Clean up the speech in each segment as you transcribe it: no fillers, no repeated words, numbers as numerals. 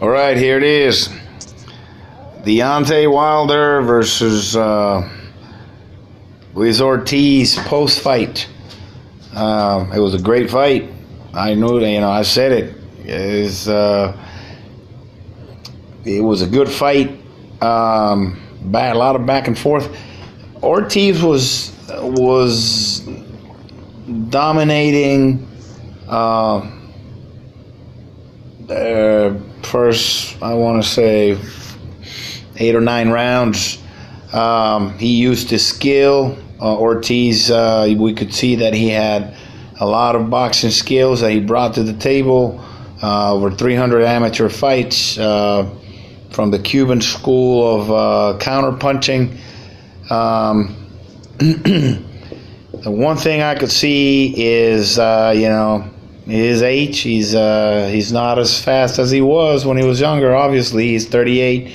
All right, here it is. Deontay Wilder versus Luis Ortiz post-fight. It was a great fight. I knew that, I said it. It was a good fight. A lot of back and forth. Ortiz was dominating first, I want to say, 8 or 9 rounds. He used his skill. Ortiz, we could see that he had a lot of boxing skills that he brought to the table. Over 300 amateur fights from the Cuban school of counter-punching. The one thing I could see is, his age. He's not as fast as he was when he was younger. Obviously, he's 38.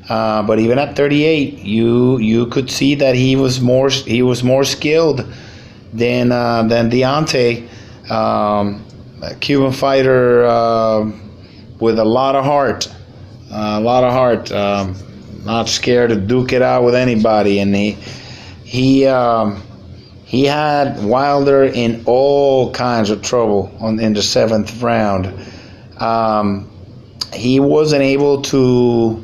But even at 38, you could see that he was more skilled than Deontay, a Cuban fighter with a lot of heart, not scared to duke it out with anybody, and he had Wilder in all kinds of trouble in the 7th round. He wasn't able to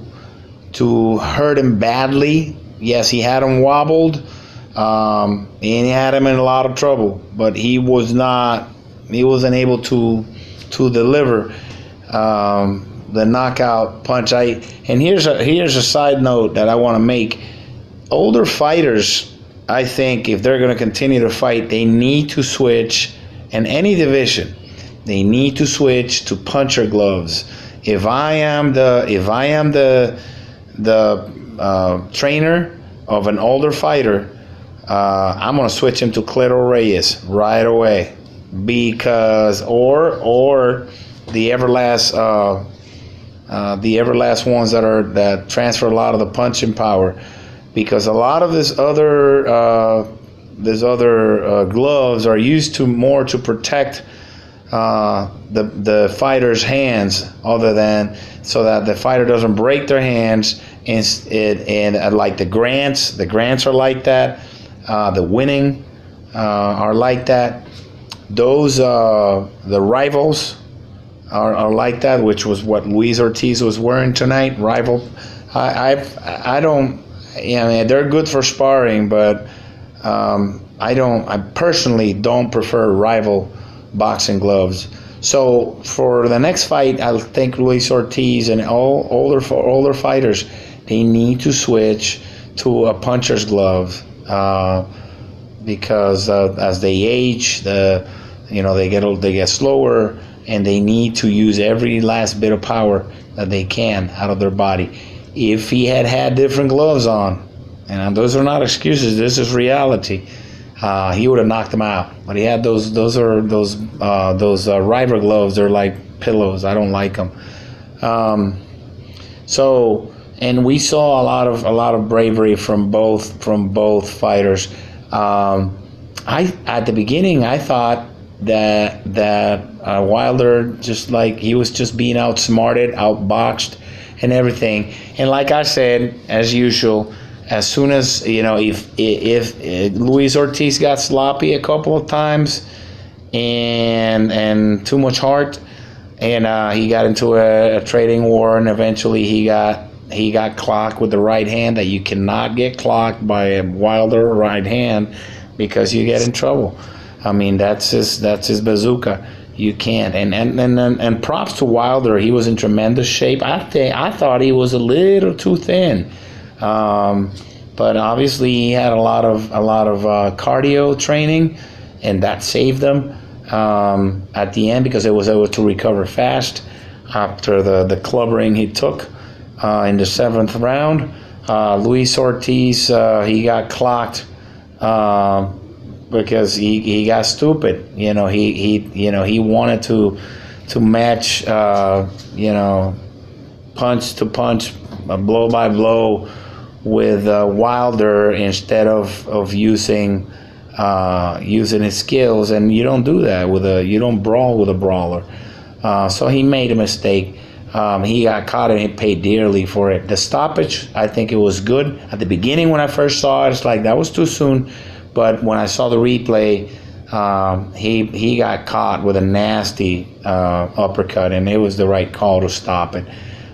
hurt him badly. Yes, he had him wobbled, and he had him in a lot of trouble, but he wasn't able to deliver the knockout punch. And here's a side note that I want to make. Older fighters, I think, if they're going to continue to fight, they need to switch in any division. They need to switch to puncher gloves. If I am the trainer of an older fighter, I'm going to switch him to Cleto Reyes right away, because or the Everlast ones that transfer a lot of the punching power, because a lot of this other gloves are used more to protect the fighter's hands, other than so that the fighter doesn't break their hands. And like the grants are like that. The winning are like that. Those the rivals are like that, which was what Luis Ortiz was wearing tonight. Rival, I don't. They're good for sparring, but I personally don't prefer rival boxing gloves. So for the next fight, I think Luis Ortiz and all older fighters, they need to switch to a puncher's glove, because as they age, they get slower, and they need to use every last bit of power that they can out of their body. If he had different gloves on, and those are not excuses, this is reality, he would have knocked him out. But he had those River gloves. They're like pillows. I don't like them. And we saw a lot of bravery from both fighters. At the beginning, I thought that Wilder, just like, he was just being outsmarted, outboxed, and everything. And like I said, as usual, as soon as if Luis Ortiz got sloppy a couple of times and too much heart, and he got into a trading war, and eventually he got clocked with the right hand, that you cannot get clocked by a Wilder right hand, because you get in trouble. I mean, that's his bazooka. You can't. And props to Wilder. He was in tremendous shape. I thought he was a little too thin. But obviously he had a lot of cardio training, and that saved him at the end, because it was able to recover fast after the clubbering he took in the 7th round. Luis Ortiz, he got clocked because he got stupid. He wanted to match punch to punch, blow by blow, with Wilder, instead of using his skills, and you don't do that you don't brawl with a brawler. So he made a mistake. He got caught and he paid dearly for it. The stoppage, I think it was good. At the beginning when I first saw it, it's like that was too soon. But when I saw the replay, he got caught with a nasty uppercut, and it was the right call to stop it.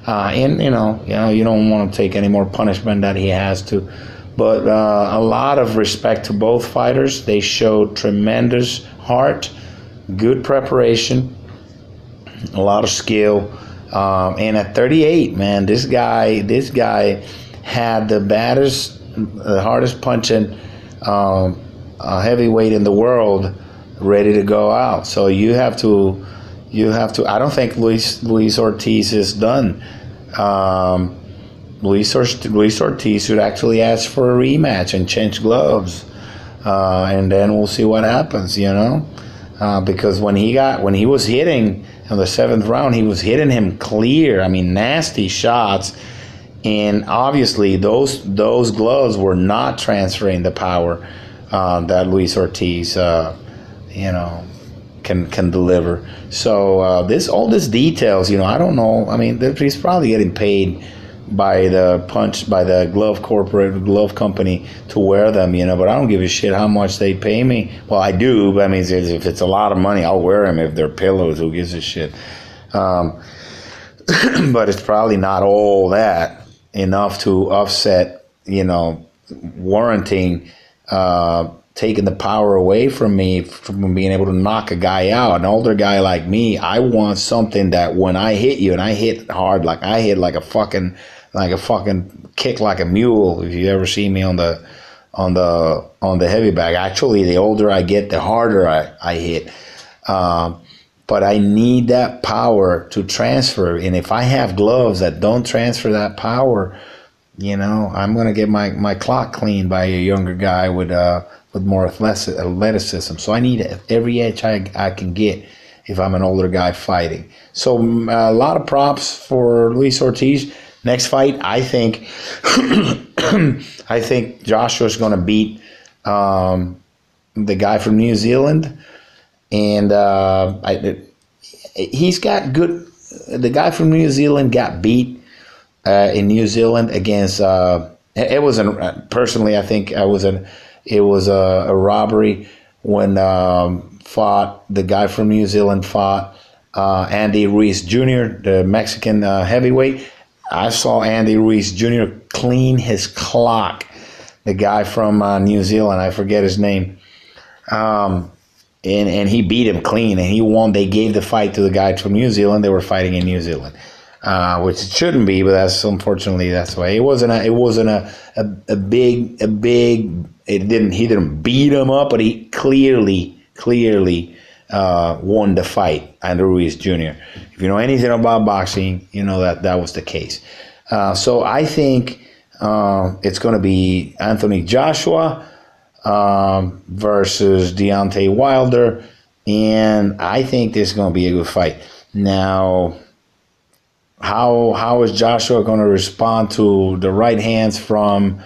And you don't want to take any more punishment that he has to. But a lot of respect to both fighters. They showed tremendous heart, good preparation, a lot of skill. And at 38, man, this guy had the baddest, the hardest punching heavyweight in the world ready to go out. So you have to. I don't think Luis Ortiz is done. Luis Ortiz should actually ask for a rematch and change gloves, and then we'll see what happens. Because when he was hitting in the 7th round, he was hitting him clear. I mean, nasty shots, and obviously those gloves were not transferring the power that Luis Ortiz, can deliver. So all these details, I don't know. I mean, he's probably getting paid by the glove company to wear them, but I don't give a shit how much they pay me. Well, I do, but I mean, if it's a lot of money, I'll wear them. If they're pillows, who gives a shit? But it's probably not all that enough to offset, warranting taking the power away from me from being able to knock a guy out. An older guy like me, I want something that when I hit you, and I hit hard, like I hit like a fucking kick like a mule. If you ever see me on the heavy bag, actually, the older I get, the harder I hit. But I need that power to transfer, and if I have gloves that don't transfer that power, I'm gonna get my clock cleaned by a younger guy with more athleticism. So I need every edge I can get if I'm an older guy fighting. So a lot of props for Luis Ortiz. Next fight, I think Joshua's going to beat the guy from New Zealand, and he's got good. The guy from New Zealand got beat in New Zealand against. It was personally, I think it was a robbery when the guy from New Zealand fought Andy Ruiz Jr., the Mexican heavyweight. I saw Andy Ruiz Jr. clean his clock. The guy from New Zealand, I forget his name, and he beat him clean, and he won. They gave the fight to the guy from New Zealand. They were fighting in New Zealand, which it shouldn't be, but unfortunately that's the way. It wasn't a big. He didn't beat him up, but he clearly won the fight, Andy Ruiz Jr. If you know anything about boxing, you know that was the case. So I think it's going to be Anthony Joshua versus Deontay Wilder, and I think this is going to be a good fight. Now, how is Joshua going to respond to the right hands from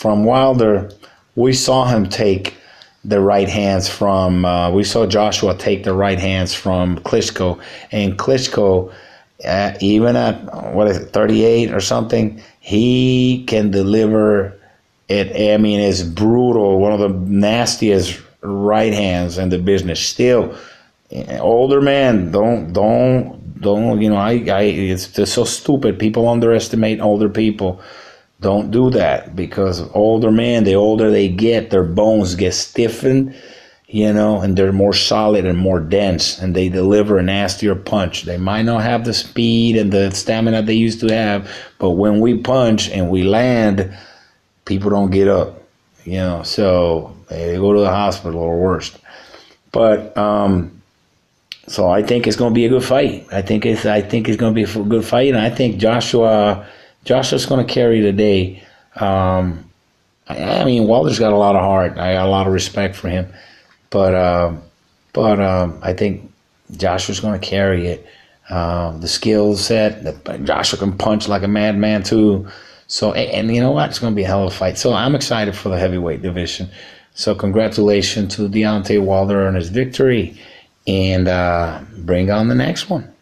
Wilder? We saw him take the right hands from. We saw Joshua take the right hands from Klitschko, and Klitschko, even at 38 or something, he can deliver it. I mean, it's brutal. One of the nastiest right hands in the business. Still, older man, don't. It's just so stupid. People underestimate older people. Don't do that, because older men, the older they get, their bones get stiffened, and they're more solid and more dense, and they deliver a nastier punch. They might not have the speed and the stamina they used to have, but when we punch and we land, people don't get up, so they go to the hospital or worse. But so I think it's going to be a good fight. I think it's going to be a good fight, and I think Joshua's going to carry the day. I mean, Wilder's got a lot of heart. I got a lot of respect for him, but I think Joshua's going to carry it. The skill set, Joshua can punch like a madman too. So, and you know what? It's going to be a hell of a fight. So I'm excited for the heavyweight division. So congratulations to Deontay Wilder on his victory. and bring on the next one.